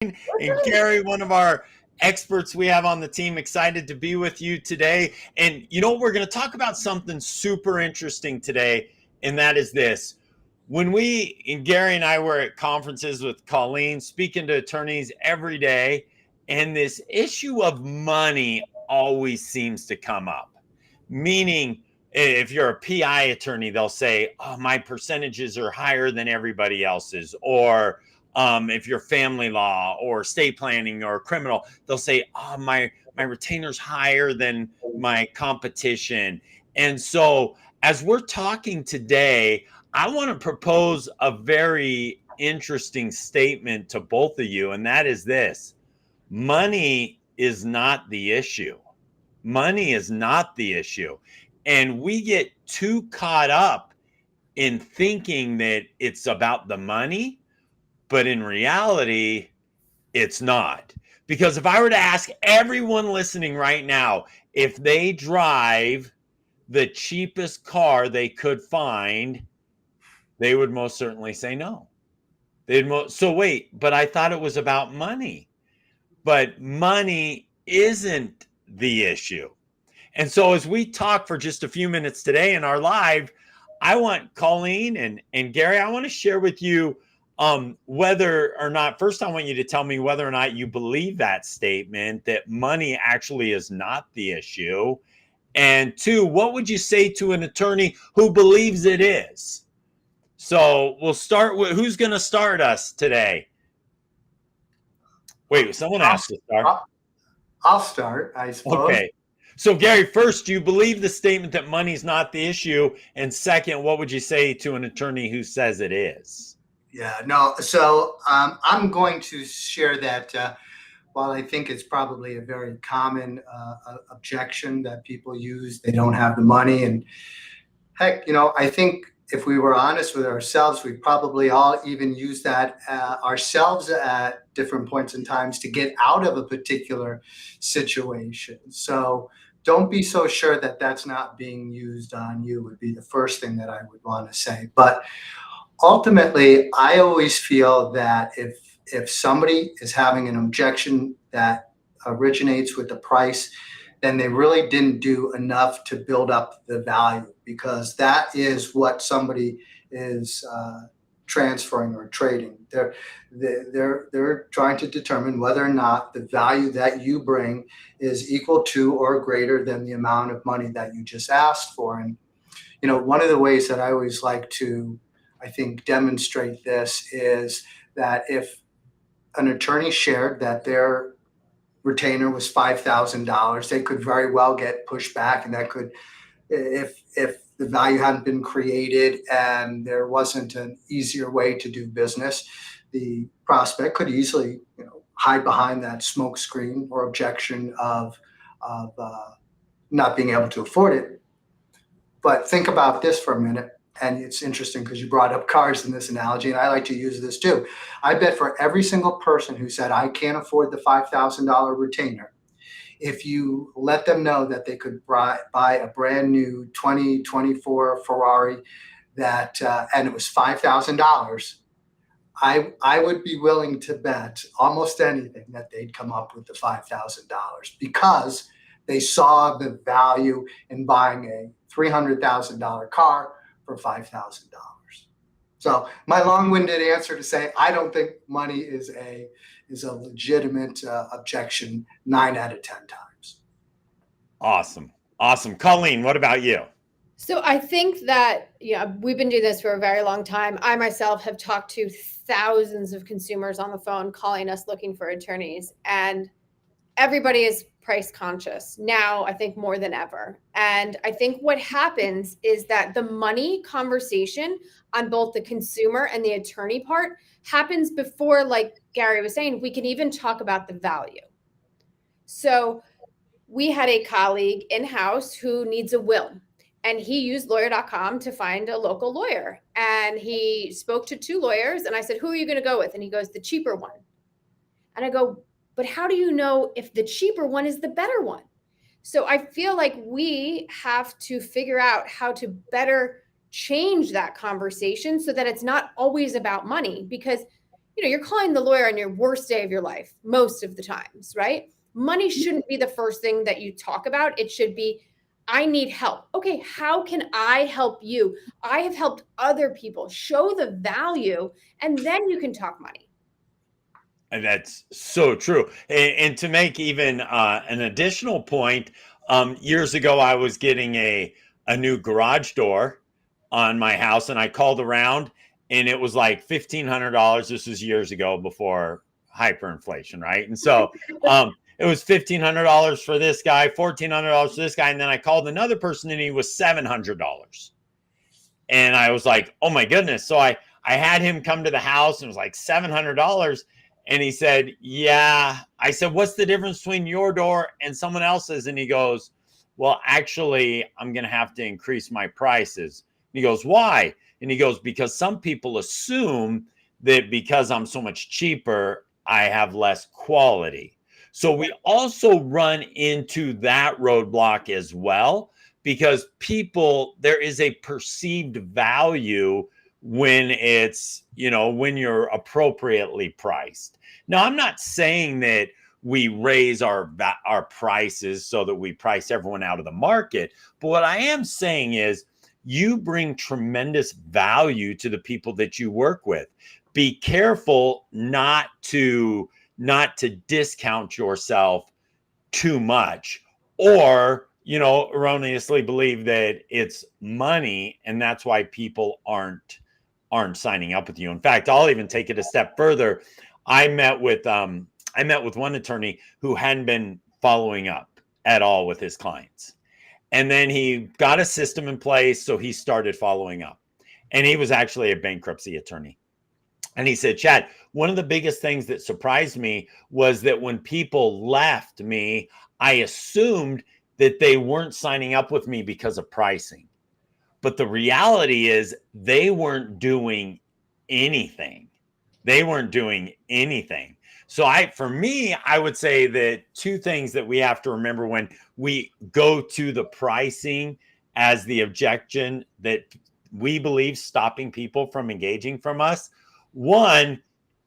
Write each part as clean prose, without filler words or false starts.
And Gary, one of our experts we have on the team, excited to be with you today. And we're going to talk about something super interesting today, and that is this. When Gary and I were at conferences with Colleen, speaking to attorneys every day, and this issue of money always seems to come up. Meaning, if you're a PI attorney, they'll say, oh, my percentages are higher than everybody else's. Or if you're family law or estate planning or criminal, they'll say, oh, my retainer's higher than my competition. And so as we're talking today, I want to propose a very interesting statement to both of you, and that is this: money is not the issue. Money is not the issue. And we get too caught up in thinking that it's about the money, but in reality, it's not. Because if I were to ask everyone listening right now if they drive the cheapest car they could find, they would most certainly say no. So wait, but I thought it was about money. But money isn't the issue. And so as we talk for just a few minutes today in our live, I want Colleen and Gary, I want to share with you whether or not, first, I want you to tell me whether or not you believe that statement, that money actually is not the issue. And two, what would you say to an attorney who believes it is? So we'll start with, who's going to start us today? Wait, someone asked to start. I'll start, I suppose. Okay. So Gary, first, do you believe the statement that money's not the issue? And second, what would you say to an attorney who says it is? Yeah, no. So I'm going to share that while I think it's probably a very common objection that people use, they don't have the money. And heck, I think if we were honest with ourselves, we probably all even use that ourselves at different points in times to get out of a particular situation. So don't be so sure that that's not being used on you would be the first thing that I would want to say. But ultimately, I always feel that if somebody is having an objection that originates with the price, then they really didn't do enough to build up the value, because that is what somebody is transferring or trading. They're trying to determine whether or not the value that you bring is equal to or greater than the amount of money that you just asked for. And one of the ways that I always like to, I think, demonstrate this is that if an attorney shared that their retainer was $5,000, they could very well get pushed back, and that could, if the value hadn't been created and there wasn't an easier way to do business, the prospect could easily hide behind that smoke screen or objection of not being able to afford it. But think about this for a minute. And it's interesting because you brought up cars in this analogy, and I like to use this too. I bet for every single person who said, I can't afford the $5,000 retainer, if you let them know that they could buy a brand new 2024 Ferrari that and it was $5,000, I would be willing to bet almost anything that they'd come up with the $5,000, because they saw the value in buying a $300,000 car for $5,000. So my long-winded answer to say I don't think money is a legitimate objection 9 out of 10 times. Awesome. Colleen, what about you? So I think that, we've been doing this for a very long time. I myself have talked to thousands of consumers on the phone calling us looking for attorneys, and everybody is price conscious now, I think more than ever. And I think what happens is that the money conversation on both the consumer and the attorney part happens before, like Gary was saying, we can even talk about the value. So we had a colleague in-house who needs a will, and he used Lawyer.com to find a local lawyer. And he spoke to 2 lawyers, and I said, who are you going to go with? And he goes, the cheaper one. And I go, but how do you know if the cheaper one is the better one? So I feel like we have to figure out how to better change that conversation so that it's not always about money. Because, you're calling the lawyer on your worst day of your life most of the times, right? Money shouldn't be the first thing that you talk about. It should be, I need help. Okay, how can I help you? I have helped other people. Show the value, and then you can talk money. And that's so true. And to make even an additional point, years ago, I was getting a new garage door on my house, and I called around, and it was like $1,500. This was years ago before hyperinflation, right? And so it was $1,500 for this guy, $1,400 for this guy, and then I called another person, and he was $700. And I was like, oh my goodness. So I had him come to the house, and it was like $700. And he said, yeah. I said, what's the difference between your door and someone else's? And he goes, well, actually, I'm going to have to increase my prices. And he goes, why? And he goes, because some people assume that because I'm so much cheaper, I have less quality. So we also run into that roadblock as well, because there is a perceived value when it's, when you're appropriately priced. Now, I'm not saying that we raise our prices so that we price everyone out of the market. But what I am saying is you bring tremendous value to the people that you work with. Be careful not to discount yourself too much, or erroneously believe that it's money and that's why people aren't signing up with you. In fact, I'll even take it a step further. I met with one attorney who hadn't been following up at all with his clients. And then he got a system in place, so he started following up. And he was actually a bankruptcy attorney. And he said, Chad, one of the biggest things that surprised me was that when people left me, I assumed that they weren't signing up with me because of pricing. But the reality is they weren't doing anything. They weren't doing anything. So for me, I would say that two things that we have to remember when we go to the pricing as the objection that we believe stopping people from engaging from us. One,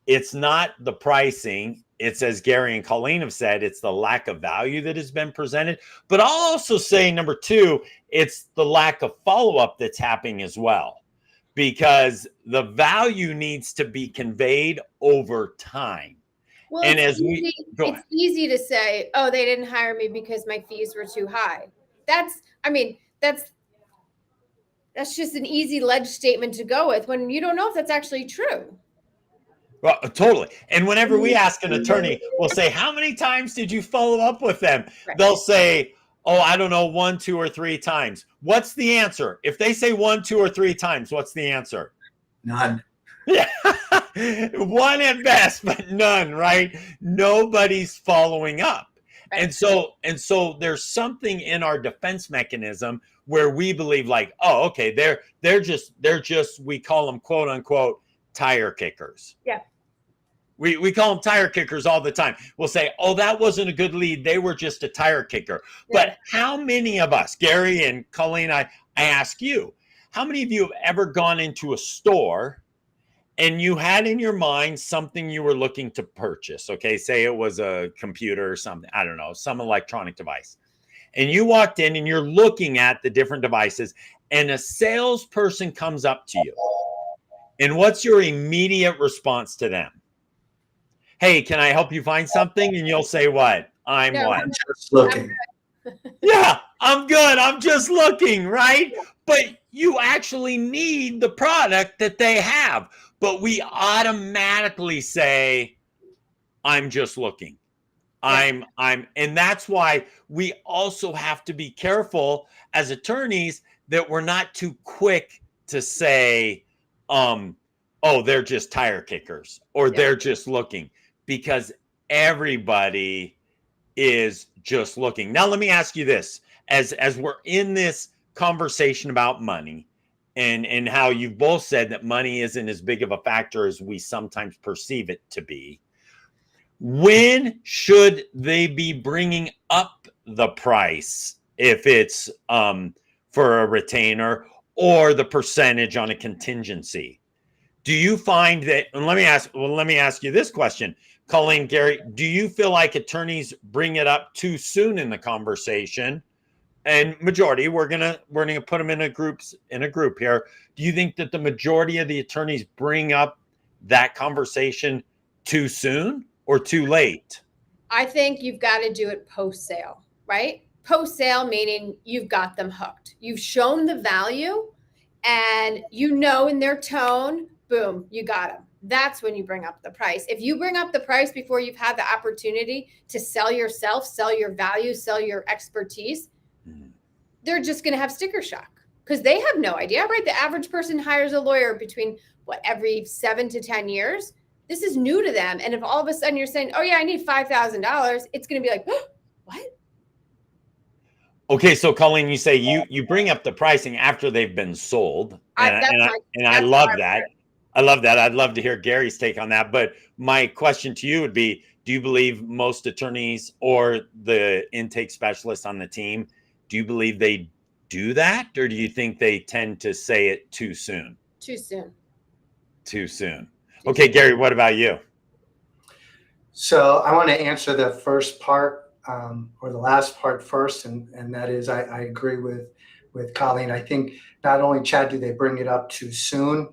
it's not the pricing. It's, as Gary and Colleen have said, it's the lack of value that has been presented. But I'll also say, number two, it's the lack of follow-up that's happening as well, because the value needs to be conveyed over time. Well, and it's easy to say, oh, they didn't hire me because my fees were too high. That's just an easy ledge statement to go with when you don't know if that's actually true. Well, totally. And whenever we ask an attorney, we'll say, how many times did you follow up with them? Right. They'll say, oh, I don't know, 1, 2, or 3 times. What's the answer? If they say 1, 2, or 3 times, what's the answer? None. Yeah. One at best, but none, right? Nobody's following up. Right. And so there's something in our defense mechanism where we believe like, oh, okay, they're just, we call them quote unquote tire kickers. Yeah. We call them tire kickers all the time. We'll say, oh, that wasn't a good lead. They were just a tire kicker. Yeah. But how many of us, Gary and Colleen, I ask you, how many of you have ever gone into a store and you had in your mind something you were looking to purchase? Okay, say it was a computer or something, I don't know, some electronic device. And you walked in and you're looking at the different devices, and a salesperson comes up to you. And what's your immediate response to them? Hey, can I help you find something? And you'll say what? I'm just looking. Yeah, I'm good. I'm just looking, right? But you actually need the product that they have. But we automatically say, I'm just looking. And that's why we also have to be careful as attorneys that we're not too quick to say, oh, they're just tire kickers, or they're just looking, because everybody is just looking. Now, let me ask you this, as we're in this conversation about money, and how you've both said that money isn't as big of a factor as we sometimes perceive it to be. When should they be bringing up the price, if it's for a retainer or the percentage on a contingency? Do you find that, and let me ask you this question, Colleen, Gary, do you feel like attorneys bring it up too soon in the conversation? And majority, we're gonna put them in a group here. Do you think that the majority of the attorneys bring up that conversation too soon or too late? I think you've got to do it post sale, right? Post sale meaning you've got them hooked. You've shown the value, and you know in their tone, boom, you got them. That's when you bring up the price. If you bring up the price before you've had the opportunity to sell yourself, sell your value, sell your expertise, they're just going to have sticker shock because they have no idea, right? The average person hires a lawyer between every 7 to 10 years. This is new to them. And if all of a sudden you're saying, oh yeah, I need $5,000, it's going to be like, oh, what? Okay, so Colleen, you say you bring up the pricing after they've been sold, and I love that. I love that. I'd love to hear Gary's take on that. But my question to you would be, do you believe most attorneys or the intake specialists on the team, do you believe they do that? Or do you think they tend to say it too soon? Too soon. Too soon. Okay, Gary, what about you? So I want to answer the first part or the last part first, and that is I agree with Colleen. I think not only, Chad, do they bring it up too soon,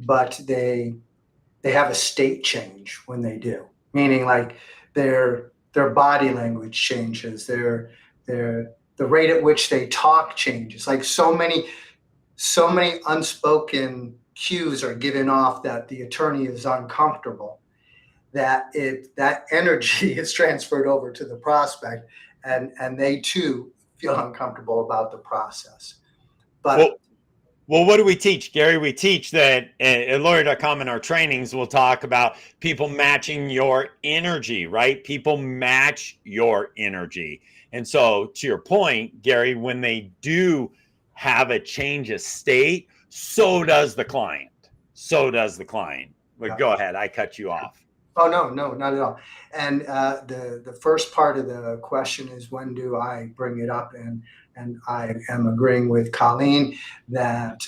but they have a state change when they do, meaning like their body language changes, the rate at which they talk changes. Like so many unspoken cues are given off that the attorney is uncomfortable, that that energy is transferred over to the prospect, and they too feel uncomfortable about the process. But well, what do we teach, Gary? We teach that at Lawyer.com in our trainings, we'll talk about people matching your energy, right? People match your energy. And so to your point, Gary, when they do have a change of state, so does the client. So does the client. But go ahead, I cut you off. Oh, no, not at all. And the first part of the question is, when do I bring it up? And I am agreeing with Colleen that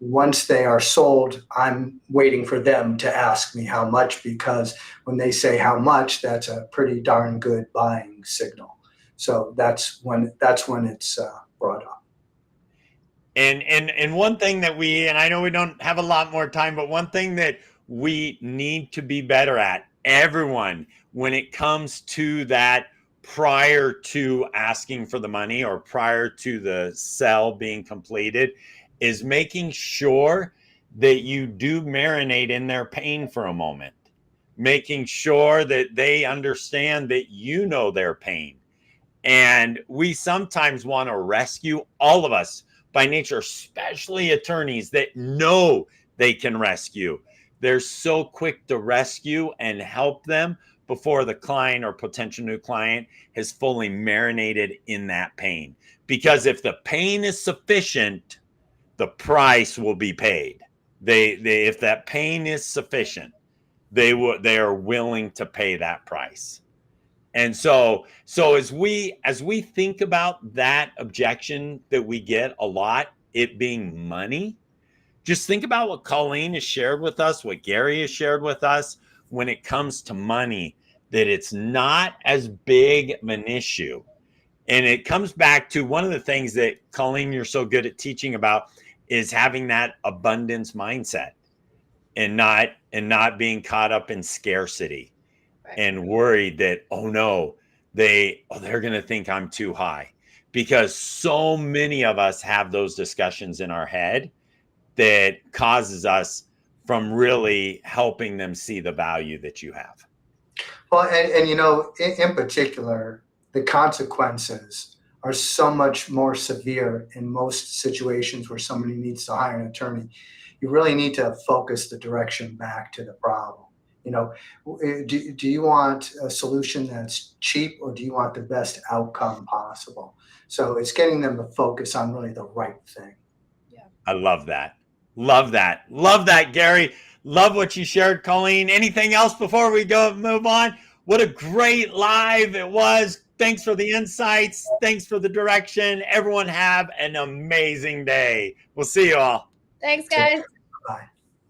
once they are sold, I'm waiting for them to ask me how much, because when they say how much, that's a pretty darn good buying signal. So that's when it's brought up. And one thing that and I know we don't have a lot more time, but one thing that we need to be better at, everyone, when it comes to that prior to asking for the money or prior to the sell being completed, is making sure that you do marinate in their pain for a moment, making sure that they understand that you know their pain. And we sometimes want to rescue, all of us by nature, especially attorneys that know they can rescue. They're so quick to rescue and help them before the client or potential new client has fully marinated in that pain. Because if the pain is sufficient, the price will be paid. If that pain is sufficient, they are willing to pay that price. And so as we think about that objection that we get a lot, it being money, just think about what Colleen has shared with us, what Gary has shared with us when it comes to money, that it's not as big of an issue. And it comes back to one of the things that, Colleen, you're so good at teaching about, is having that abundance mindset and not being caught up in scarcity. Right. And worried that, oh no, they're going to think I'm too high, because so many of us have those discussions in our head that causes us from really helping them see the value that you have. Well, and you know, in particular, the consequences are so much more severe in most situations where somebody needs to hire an attorney. You really need to focus the direction back to the problem. You know, do you want a solution that's cheap, or do you want the best outcome possible? So it's getting them to focus on really the right thing. Yeah. I love that. Love that. Love that, Gary. Love what you shared, Colleen. Anything else before we move on? What a great live it was. Thanks for the insights. Thanks for the direction. Everyone have an amazing day. We'll see you all. Thanks, guys. Bye.